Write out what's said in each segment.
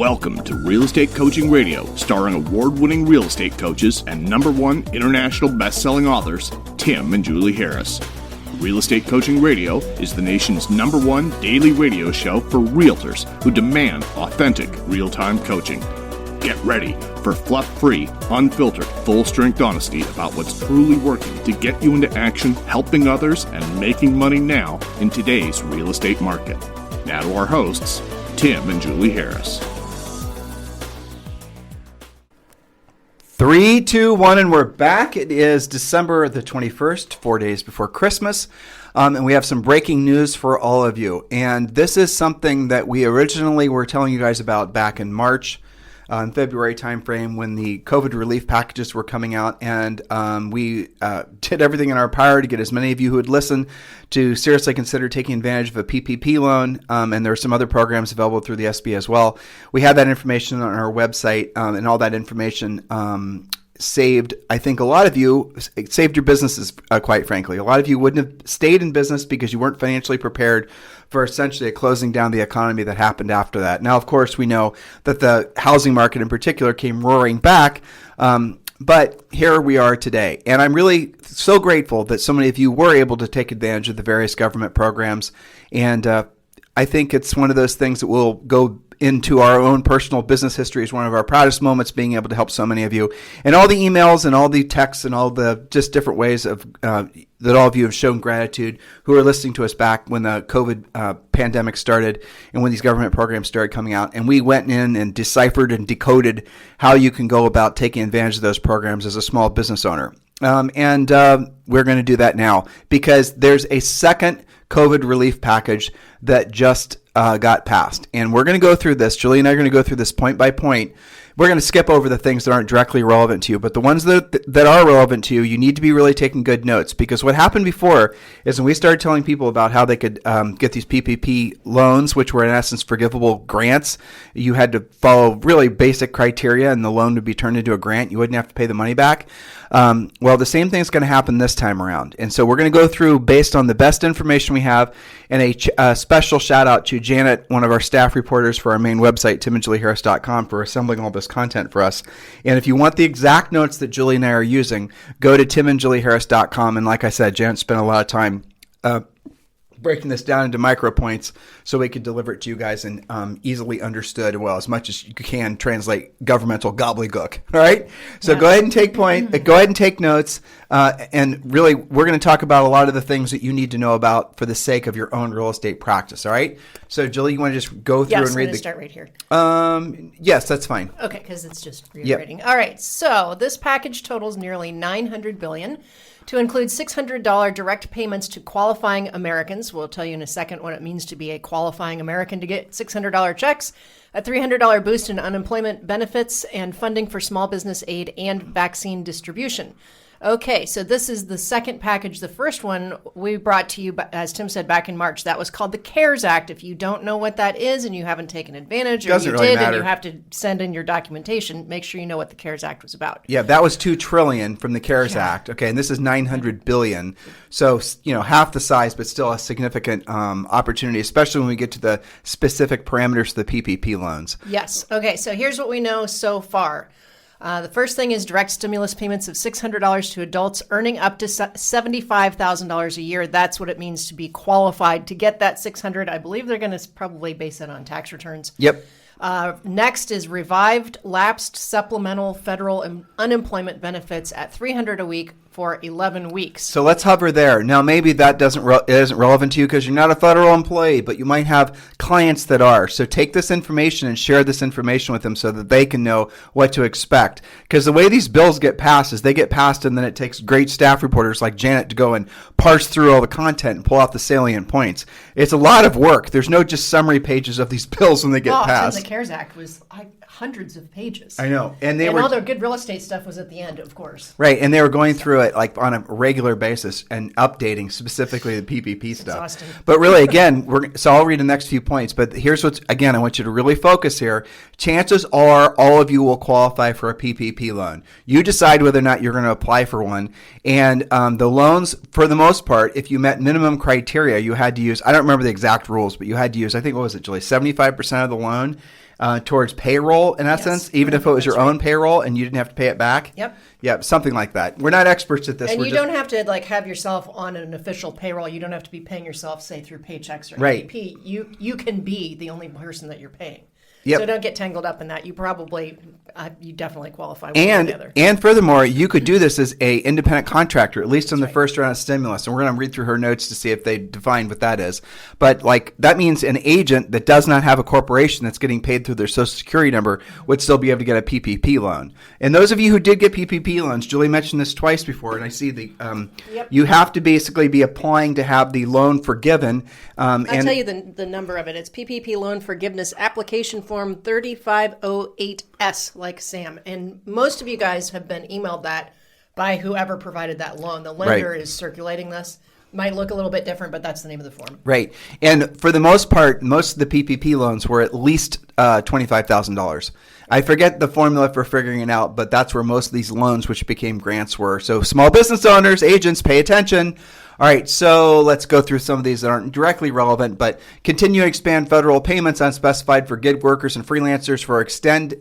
Welcome to Real Estate Coaching Radio, starring award-winning real estate coaches and #1 international best-selling authors, Tim and Julie Harris. Real Estate Coaching Radio is the nation's #1 daily radio show for realtors who demand authentic, real-time coaching. Get ready for fluff-free, unfiltered, full-strength honesty about what's truly working to get you into action, helping others, and making money now in today's real estate market. Now to our hosts, Tim and Julie Harris. 3, 2, 1, and we're back. It is December the 21st, 4 days before Christmas, and we have some breaking news for all of you. And this is something that we originally were telling you guys about back in March, in February timeframe when the COVID relief packages were coming out, and we did everything in our power to get as many of you who would listen to seriously consider taking advantage of a PPP loan, and there are some other programs available through the SBA as well. We had that information on our website, and all that information saved, I think a lot of you, it saved your businesses, quite frankly. A lot of you wouldn't have stayed in business because you weren't financially prepared for essentially a closing down the economy that happened after that. Now, of course, we know that the housing market in particular came roaring back, but here we are today. And I'm really so grateful that so many of you were able to take advantage of the various government programs. And I think it's one of those things that will go into our own personal business history as one of our proudest moments, being able to help so many of you. And all the emails and all the texts and all the just different ways of that all of you have shown gratitude who are listening to us back when the COVID pandemic started and when these government programs started coming out. And we went in and deciphered and decoded how you can go about taking advantage of those programs as a small business owner. And we're going to do that now because there's a second COVID relief package that just got passed. And we're going to go through this. Julie and I are going to go through this point by point. We're going to skip over the things that aren't directly relevant to you, but the ones that are relevant to you, you need to be really taking good notes, because what happened before is when we started telling people about how they could get these PPP loans, which were in essence forgivable grants, you had to follow really basic criteria and the loan would be turned into a grant. You wouldn't have to pay the money back. Well, the same thing is going to happen this time around. And so we're going to go through based on the best information we have, and a special shout out to Janet, one of our staff reporters for our main website, timandjulieharris.com, for assembling all this content for us. And if you want the exact notes that Julie and I are using, go to timandjulieharris.com. And like I said, Janet spent a lot of time breaking this down into micro points so we could deliver it to you guys in easily understood, well, as much as you can translate governmental gobbledygook. All right? So yeah. Go ahead and take notes. And really, we're going to talk about a lot of the things that you need to know about for the sake of your own real estate practice. All right? So, Julie, you want to just go through and read the... start right here. Yes, that's fine. Okay, because it's just reiterating. Yep. All right. So, this package totals nearly $900 billion. To include $600 direct payments to qualifying Americans. We'll tell you in a second what it means to be a qualifying American to get $600 checks, a $300 boost in unemployment benefits, and funding for small business aid and vaccine distribution. Okay, so this is the second package. The first one we brought to you, as Tim said, back in March. That was called the CARES Act. If you don't know what that is and you haven't taken advantage, or you did and you have to send in your documentation, make sure you know what the CARES Act was about. Yeah, that was $2 trillion from the CARES Act. Okay, and this is $900 billion. So, half the size, but still a significant opportunity, especially when we get to the specific parameters of the PPP loans. Yes. Okay, so here's what we know so far. The first thing is direct stimulus payments of $600 to adults earning up to $75,000 a year. That's what it means to be qualified to get that $600. I believe they're going to probably base it on tax returns. Yep. Next is revived, lapsed supplemental federal unemployment benefits at $300 a week for 11 weeks. So let's hover there. Now, maybe that isn't relevant to you because you're not a federal employee, but you might have clients that are. So take this information and share this information with them so that they can know what to expect. Because the way these bills get passed is they get passed and then it takes great staff reporters like Janet to go and parse through all the content and pull out the salient points. It's a lot of work. There's no just summary pages of these bills when they get passed. The CARES Act was hundreds of pages. I know. And all the good real estate stuff was at the end, of course. Right. And they were going through it like on a regular basis and updating specifically the PPP stuff. Exhausting. But really, again, so I'll read the next few points. But here's I want you to really focus here. Chances are all of you will qualify for a PPP loan. You decide whether or not you're going to apply for one. And the loans, for the most part, if you met minimum criteria, you had to use, I don't remember the exact rules, but you had to use, I think, what was it, Julie, 75% of the loan. towards payroll, in essence, even if it was your own payroll and you didn't have to pay it back. Yep, something like that. We're not experts at this. And don't have to have yourself on an official payroll. You don't have to be paying yourself, say, through Paychecks or ADP. You can be the only person that you're paying. Yep. So don't get tangled up in that. You definitely qualify one or the other. And furthermore, you could do this as a independent contractor, at least in the first round of stimulus. And we're going to read through her notes to see if they define what that is. But that means an agent that does not have a corporation that's getting paid through their Social Security number would still be able to get a PPP loan. And those of you who did get PPP loans, Julie mentioned this twice before, and I see you have to basically be applying to have the loan forgiven. I'll tell you the number of it. It's PPP Loan Forgiveness Application Form 3508S, like Sam. And most of you guys have been emailed that by whoever provided that loan. The lender is circulating this. Might look a little bit different, but that's the name of the form. Right. And for the most part, most of the PPP loans were at least $25,000. I forget the formula for figuring it out, but that's where most of these loans, which became grants, were. So small business owners, agents, pay attention. All right, so let's go through some of these that aren't directly relevant, but continue to expand federal payments unspecified for gig workers and freelancers for extend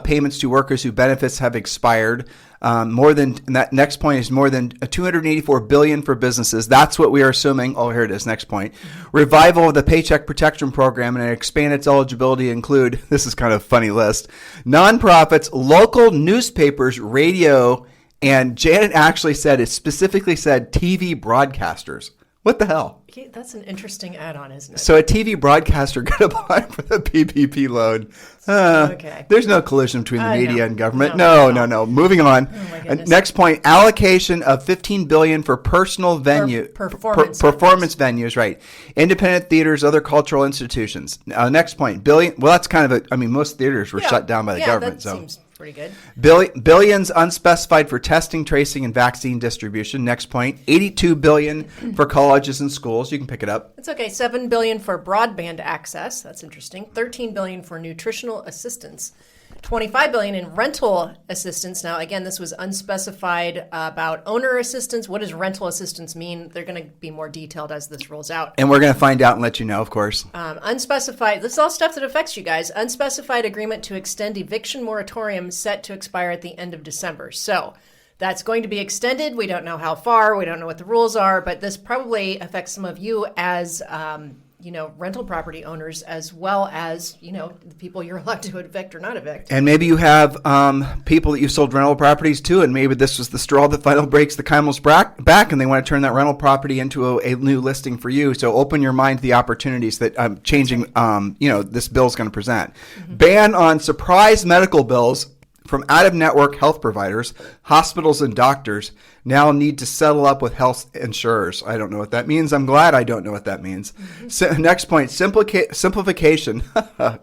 payments to workers whose benefits have expired. That next point is more than $284 billion for businesses. That's what we are assuming. Oh, here it is. Next point. Revival of the Paycheck Protection Program and expand its eligibility to include, this is kind of a funny list, nonprofits, local newspapers, radio, and Janet actually specifically said TV broadcasters. What the hell? That's an interesting add-on, isn't it? So a TV broadcaster could apply for the PPP loan. Okay. There's no collision between the media and government. No. Moving on. Oh, next point, allocation of $15 billion for personal performance venues, right. Independent theaters, other cultural institutions. Next point, billion. Well, that's kind of most theaters were shut down by the government. That seems pretty good. Billions unspecified for testing, tracing, and vaccine distribution. Next point, $82 billion for colleges and schools. You can pick it up. It's okay. $7 billion for broadband access. That's interesting. $13 billion for nutritional assistance. $25 billion in rental assistance. Now, again, this was unspecified about owner assistance. What does rental assistance mean? They're going to be more detailed as this rolls out. And we're going to find out and let you know, of course. Unspecified. This is all stuff that affects you guys. Unspecified agreement to extend eviction moratorium set to expire at the end of December. So that's going to be extended. We don't know how far. We don't know what the rules are, but this probably affects some of you as rental property owners, as well as, the people you're allowed to evict or not evict. And maybe you have people that you've sold rental properties to, and maybe this was the straw that finally breaks the camel's back, and they want to turn that rental property into a new listing for you. So open your mind to the opportunities that changing, this bill is going to present. Mm-hmm. Ban on surprise medical bills from out-of-network health providers. Hospitals and doctors now need to settle up with health insurers. I don't know what that means. I'm glad I don't know what that means. Mm-hmm. So, next point, simplification.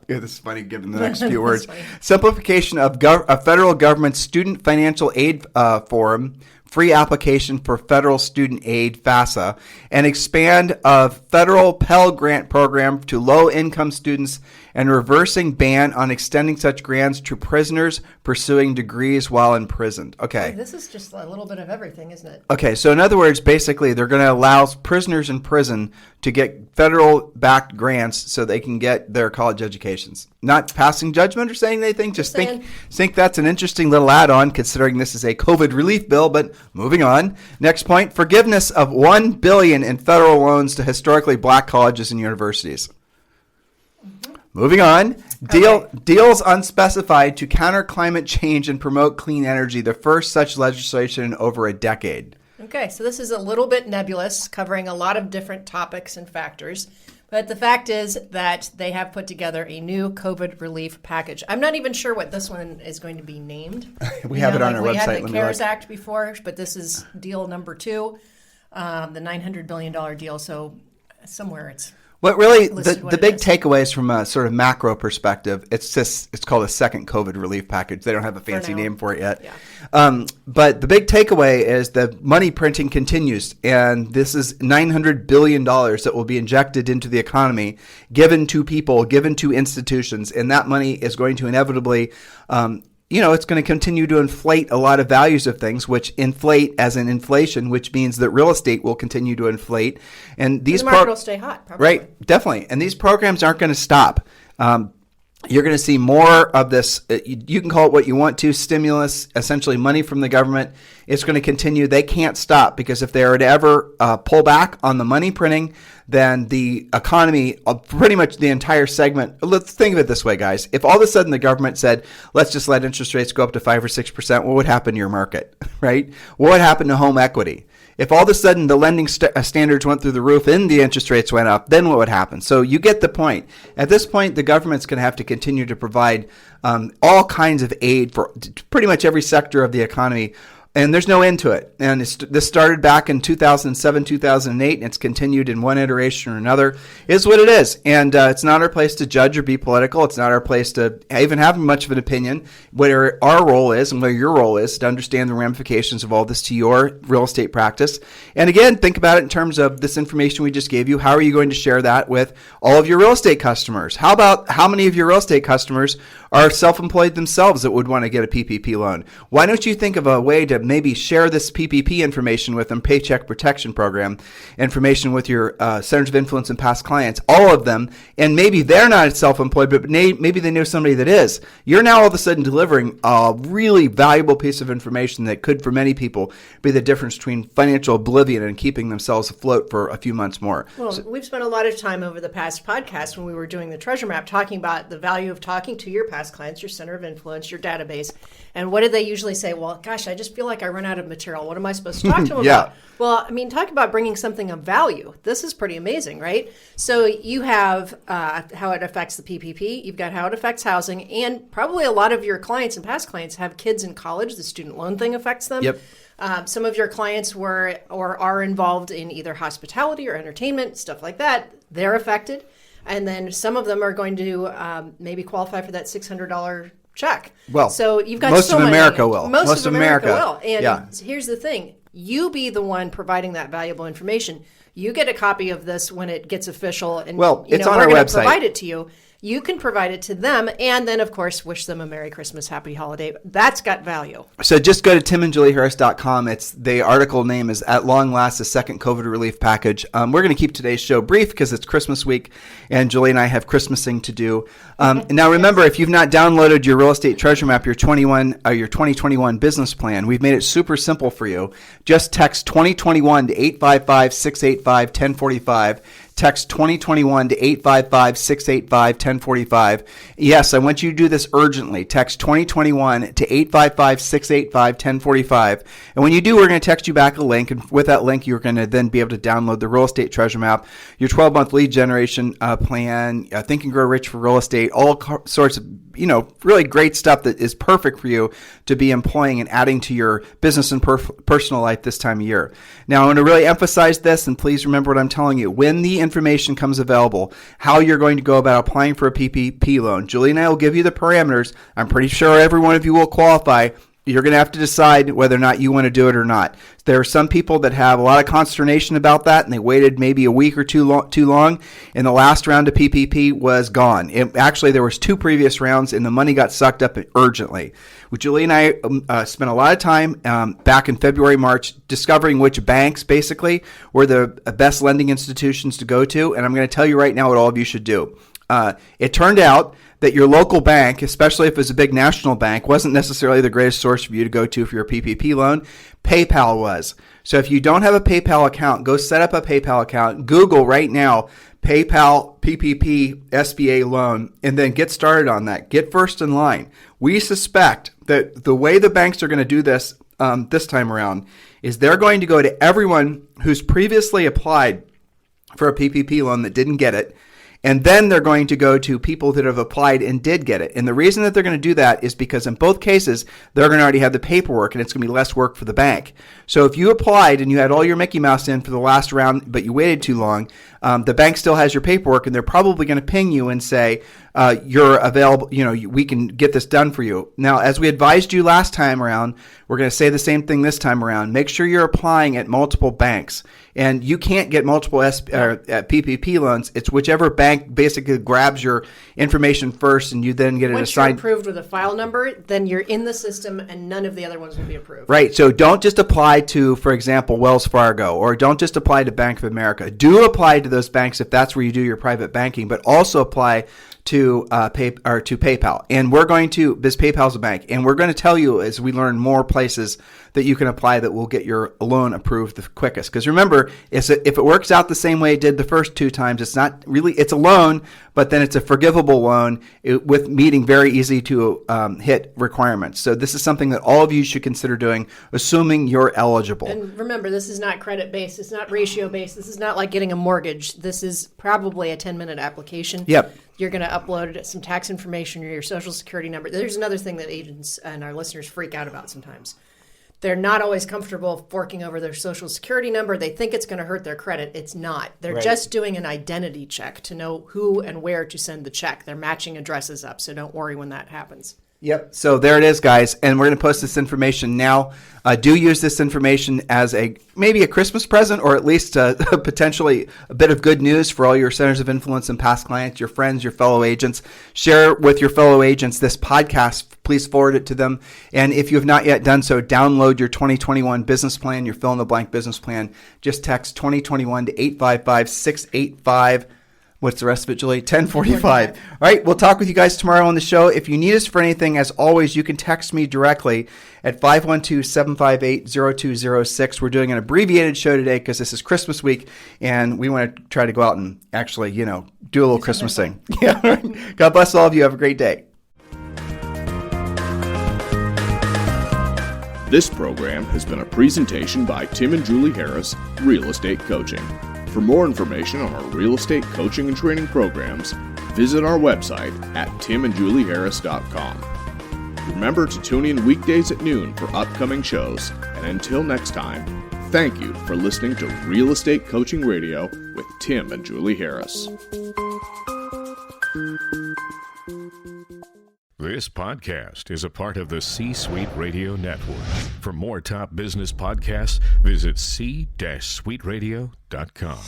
This is funny given the next few words. Simplification of federal government student financial aid forum, free application for federal student aid, FAFSA, and expand a federal Pell Grant program to low-income students and reversing ban on extending such grants to prisoners pursuing degrees while imprisoned. Okay. This is just a little bit of everything, isn't it? Okay, so in other words, basically, they're going to allow prisoners in prison to get federal-backed grants so they can get their college educations. Not passing judgment or saying anything, just think that's an interesting little add-on considering this is a COVID relief bill, but moving on. Next point, forgiveness of $1 billion in federal loans to historically black colleges and universities. Moving on, deals unspecified to counter climate change and promote clean energy, the first such legislation in over a decade. Okay, so this is a little bit nebulous, covering a lot of different topics and factors. But the fact is that they have put together a new COVID relief package. I'm not even sure what this one is going to be named. We have it on our website. We had the CARES Act before, but this is deal number 2, the $900 billion deal. So somewhere it's... What really, the big takeaways from a sort of macro perspective, it's called a second COVID relief package. They don't have a fancy name for it yet. Yeah. But the big takeaway is the money printing continues. And this is $900 billion that will be injected into the economy, given to people, given to institutions. And that money is going to inevitably... it's going to continue to inflate a lot of values of things, which inflate as in inflation, which means that real estate will continue to inflate. And these the market will stay hot, probably. Right, definitely. And these programs aren't going to stop. You're going to see more of this. You can call it what you want to, stimulus, essentially money from the government. It's going to continue. They can't stop, because if they were to ever pull back on the money printing, then the economy, pretty much the entire segment, let's think of it this way, guys. If all of a sudden the government said, let's just let interest rates go up to 5 or 6%, what would happen to your market, right? What would happen to home equity? If all of a sudden the lending standards went through the roof and the interest rates went up, then what would happen? So you get the point. At this point, the government's going to have to continue to provide all kinds of aid for pretty much every sector of the economy. And there's no end to it. And this started back in 2007, 2008, and it's continued in one iteration or another. It's what it is. And it's not our place to judge or be political. It's not our place to even have much of an opinion. What our role is, and what your role is, to understand the ramifications of all this to your real estate practice. And again, think about it in terms of this information we just gave you. How are you going to share that with all of your real estate customers? How about how many of your real estate customers are self-employed themselves that would want to get a PPP loan? Why don't you think of a way to maybe share this PPP information with them, Paycheck Protection Program, information with your centers of influence and past clients, all of them, and maybe they're not self-employed, but maybe they know somebody that is. You're now all of a sudden delivering a really valuable piece of information that could, for many people, be the difference between financial oblivion and keeping themselves afloat for a few months more. Well, we've spent a lot of time over the past podcast when we were doing the treasure map talking about the value of talking to your past clients, your center of influence, your database. And what did they usually say? Well, gosh, I just feel like I run out of material. What am I supposed to talk to them about? Well, I mean, talk about bringing something of value. This is pretty amazing, right? So you have how it affects the PPP. You've got how it affects housing. And probably a lot of your clients and past clients have kids in college. The student loan thing affects them. Yep. Some of your clients were or are involved in either hospitality or entertainment, stuff like that. They're affected. And then some of them are going to maybe qualify for that $600 check. Well, so you've got most of America will. Most of America will. And here's the thing. You be the one providing that valuable information. You get a copy of this when it gets official, and it's on we're our going website. to provide it to you. You can provide it to them, and then, of course, wish them a Merry Christmas, Happy Holiday. That's got value. So just go to timandjulieharris.com. The article name is At Long Last, the Second COVID Relief Package. We're going to keep today's show brief because it's Christmas week, and Julie and I have Christmasing to do. Now, remember, if you've not downloaded your real estate treasure map, your 2021 business plan, we've made it super simple for you. Just text 2021 to 855-685-1045. Text 2021 to 855-685-1045. Yes, I want you to do this urgently. Text 2021 to 855-685-1045. And when you do, we're going to text you back a link. And with that link, you're going to then be able to download the real estate treasure map, your 12-month lead generation plan, Think and Grow Rich for real estate, all sorts of really great stuff that is perfect for you to be employing and adding to your business and personal life this time of year. Now, I want to really emphasize this, and please remember what I'm telling you. When the information comes available, how you're going to go about applying for a PPP loan, Julie and I will give you the parameters. I'm pretty sure every one of you will qualify. You're going to have to decide whether or not you want to do it or not. There are some people that have a lot of consternation about that, and they waited maybe a week or too long, and the last round of PPP was gone. Actually, there was 2 previous rounds, and the money got sucked up urgently. Julie and I spent a lot of time back in February, March, discovering which banks, basically, were the best lending institutions to go to, and I'm going to tell you right now what all of you should do. It turned out that your local bank, especially if it's a big national bank, wasn't necessarily the greatest source for you to go to for your PPP loan. PayPal was. So if you don't have a PayPal account, go set up a PayPal account. Google right now, PayPal PPP SBA loan, and then get started on that. Get first in line. We suspect that the way the banks are going to do this this time around is they're going to go to everyone who's previously applied for a PPP loan that didn't get it. And then they're going to go to people that have applied and did get it. And the reason that they're going to do that is because in both cases, they're going to already have the paperwork, and it's going to be less work for the bank. So if you applied and you had all your Mickey Mouse in for the last round, but you waited too long, the bank still has your paperwork, and they're probably going to ping you and say, you're available, we can get this done for you. Now, as we advised you last time around, we're going to say the same thing this time around. Make sure you're applying at multiple banks. And you can't get multiple PPP loans. It's whichever bank basically grabs your information first, and you then get it assigned. Once you're approved with a file number, then you're in the system, and none of the other ones will be approved. Right. So don't just apply to, for example, Wells Fargo, or don't just apply to Bank of America. Do apply to those banks if that's where you do your private banking, but also apply to PayPal, and this PayPal's a bank, and we're going to tell you as we learn more places that you can apply that will get your loan approved the quickest. Because remember, if it works out the same way it did the first 2 times, it's a loan, but then it's a forgivable loan with meeting very easy to hit requirements. So this is something that all of you should consider doing, assuming you're eligible. And remember, this is not credit based. It's not ratio based. This is not like getting a mortgage. This is probably a 10-minute application. Yep. You're going to upload some tax information or your social security number. There's another thing that agents and our listeners freak out about sometimes. They're not always comfortable forking over their social security number. They think it's going to hurt their credit. It's not. They're just doing an identity check to know who and where to send the check. They're matching addresses up, so don't worry when that happens. Yep. So there it is, guys. And we're going to post this information now. Do use this information as maybe a Christmas present, or at least potentially a bit of good news for all your centers of influence and past clients, your friends, your fellow agents. Share with your fellow agents this podcast. Please forward it to them. And if you have not yet done so, download your 2021 business plan, your fill-in-the-blank business plan. Just text 2021 to 855-685. What's the rest of it, Julie? 1045. All right, we'll talk with you guys tomorrow on the show. If you need us for anything, as always, you can text me directly at 512-758-0206. We're doing an abbreviated show today because this is Christmas week, and we want to try to go out and actually, do a little Christmas thing. Yeah. God bless all of you. Have a great day. This program has been a presentation by Tim and Julie Harris, Real Estate Coaching. For more information on our real estate coaching and training programs, visit our website at timandjulieharris.com. Remember to tune in weekdays at noon for upcoming shows, and until next time, thank you for listening to Real Estate Coaching Radio with Tim and Julie Harris. This podcast is a part of the C-Suite Radio Network. For more top business podcasts, visit c-suiteradio.com.